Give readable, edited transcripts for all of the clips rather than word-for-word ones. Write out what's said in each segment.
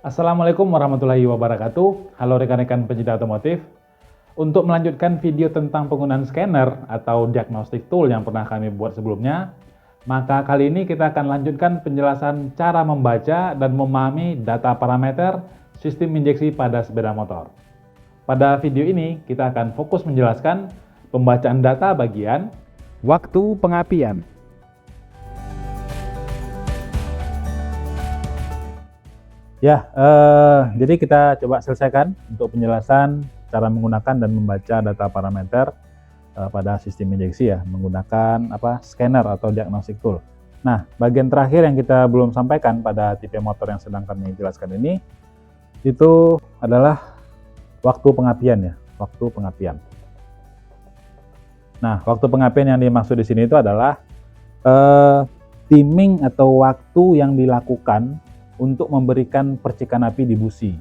Assalamualaikum warahmatullahi wabarakatuh. Halo rekan-rekan pencinta otomotif. Untuk melanjutkan video tentang penggunaan scanner atau diagnostic tool yang pernah kami buat sebelumnya, maka kali ini kita akan lanjutkan penjelasan cara membaca dan memahami data parameter sistem injeksi pada sepeda motor. Pada video ini, kita akan fokus menjelaskan pembacaan data bagian waktu pengapian. Jadi kita coba selesaikan untuk penjelasan cara menggunakan dan membaca data parameter pada sistem injeksi ya, menggunakan scanner atau diagnostic tool. Nah, bagian terakhir yang kita belum sampaikan pada tipe motor yang sedang kami jelaskan ini, itu adalah waktu pengapian ya, waktu pengapian. Nah, waktu pengapian yang dimaksud di sini itu adalah timing atau waktu yang dilakukan untuk memberikan percikan api di busi.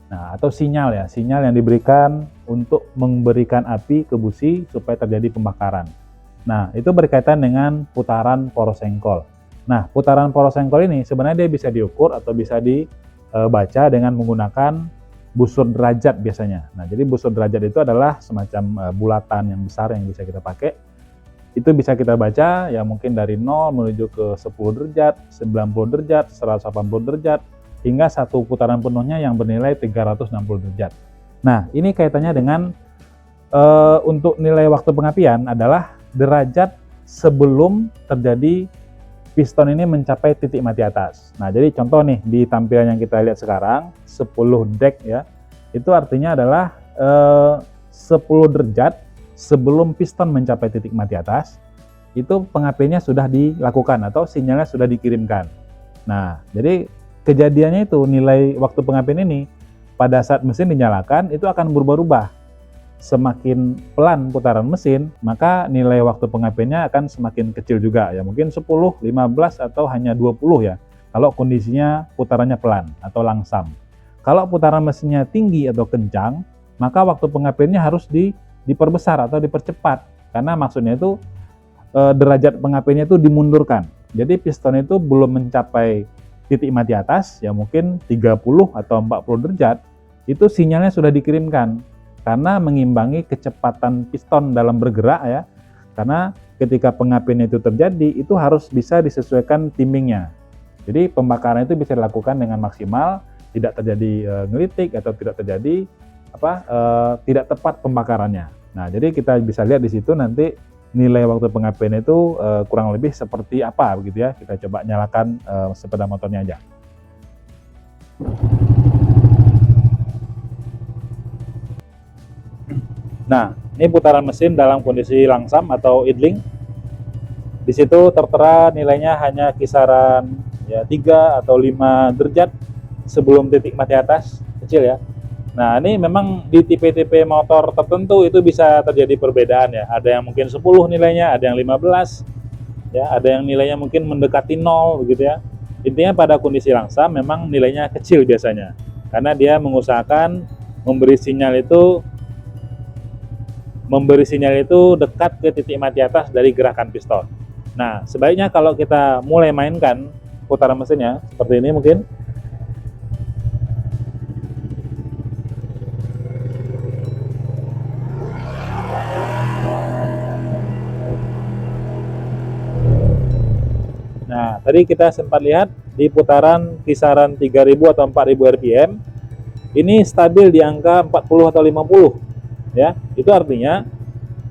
Nah, atau sinyal ya, sinyal yang diberikan untuk memberikan api ke busi supaya terjadi pembakaran. Nah, itu berkaitan dengan putaran poros engkol. Nah, putaran poros engkol ini sebenarnya dia bisa diukur atau bisa dibaca dengan menggunakan busur derajat biasanya. Nah, jadi busur derajat itu adalah semacam bulatan yang besar yang bisa kita pakai. Itu bisa kita baca ya mungkin dari 0 menuju ke 10 derajat, 90 derajat, 180 derajat, hingga satu putaran penuhnya yang bernilai 360 derajat. Nah, ini kaitannya dengan untuk nilai waktu pengapian adalah derajat sebelum terjadi piston ini mencapai titik mati atas. Nah, jadi contoh nih di tampilan yang kita lihat sekarang 10 dek ya, itu artinya adalah 10 derajat sebelum piston mencapai titik mati atas, itu pengapiannya sudah dilakukan atau sinyalnya sudah dikirimkan. Nah, jadi kejadiannya itu nilai waktu pengapian ini pada saat mesin dinyalakan itu akan berubah-ubah. Semakin pelan putaran mesin, maka nilai waktu pengapiannya akan semakin kecil juga ya, mungkin 10, 15 atau hanya 20 ya. Kalau kondisinya putarannya pelan atau langsam. Kalau putaran mesinnya tinggi atau kencang, maka waktu pengapiannya harus diperbesar atau dipercepat, karena maksudnya itu derajat pengapiannya itu dimundurkan. Jadi piston itu belum mencapai titik mati atas ya mungkin 30 atau 40 derajat, itu sinyalnya sudah dikirimkan karena mengimbangi kecepatan piston dalam bergerak ya. Karena ketika pengapian itu terjadi itu harus bisa disesuaikan timingnya. Jadi pembakaran itu bisa dilakukan dengan maksimal, tidak terjadi ngelitik atau tidak terjadi tidak tepat pembakarannya. Nah, jadi kita bisa lihat di situ nanti nilai waktu pengapian itu kurang lebih seperti apa begitu ya. Kita coba nyalakan sepeda motornya aja. Nah, ini putaran mesin dalam kondisi langsam atau idling. Di situ tertera nilainya hanya kisaran ya 3 atau 5 derajat sebelum titik mati atas, kecil ya. Nah, ini memang di tipe-tipe motor tertentu itu bisa terjadi perbedaan ya. Ada yang mungkin 10 nilainya, ada yang 15, ya, ada yang nilainya mungkin mendekati 0 begitu ya. Intinya pada kondisi langsam memang nilainya kecil biasanya. Karena dia mengusahakan memberi sinyal itu dekat ke titik mati atas dari gerakan piston. Nah, sebaiknya kalau kita mulai mainkan putaran mesinnya seperti ini mungkin. Nah, tadi kita sempat lihat di putaran kisaran 3000 atau 4000 rpm, ini stabil di angka 40 atau 50 ya. Itu artinya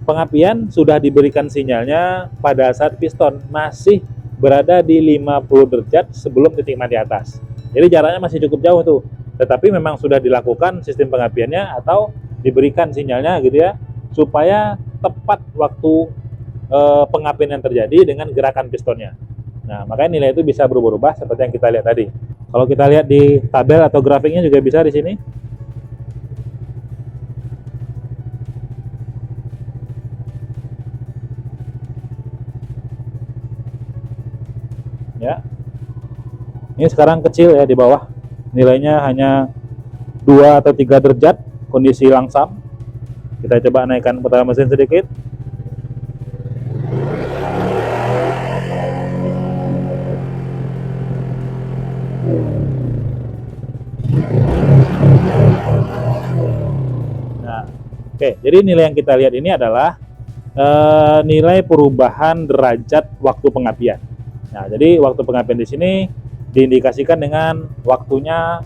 pengapian sudah diberikan sinyalnya pada saat piston masih berada di 50 derajat sebelum titik mati atas. Jadi jaraknya masih cukup jauh tuh. Tetapi memang sudah dilakukan sistem pengapiannya atau diberikan sinyalnya gitu ya, supaya tepat waktu pengapian yang terjadi dengan gerakan pistonnya. Nah, makanya nilai itu bisa berubah-ubah seperti yang kita lihat tadi. Kalau kita lihat di tabel atau grafiknya juga bisa di sini. Ya. Ini sekarang kecil ya di bawah. Nilainya hanya 2 atau 3 derajat kondisi langsam. Kita coba naikkan putaran mesin sedikit. Nah, oke, jadi nilai yang kita lihat ini adalah nilai perubahan derajat waktu pengapian. Nah, jadi waktu pengapian di sini diindikasikan dengan waktunya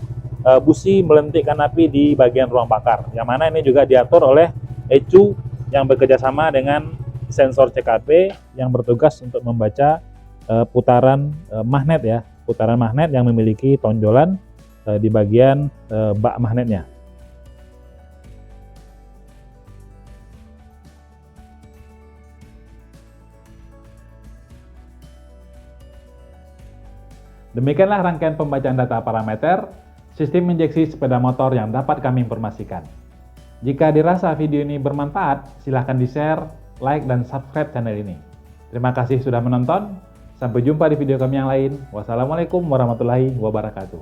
busi melentikkan api di bagian ruang bakar. Yang mana ini juga diatur oleh ECU yang bekerja sama dengan sensor CKP yang bertugas untuk membaca putaran magnet ya, putaran magnet yang memiliki tonjolan di bagian bak magnetnya. Demikianlah rangkaian pembacaan data parameter sistem injeksi sepeda motor yang dapat kami informasikan. Jika dirasa video ini bermanfaat, silahkan di-share, like, dan subscribe channel ini. Terima kasih sudah menonton. Sampai jumpa di video kami yang lain. Wassalamualaikum warahmatullahi wabarakatuh.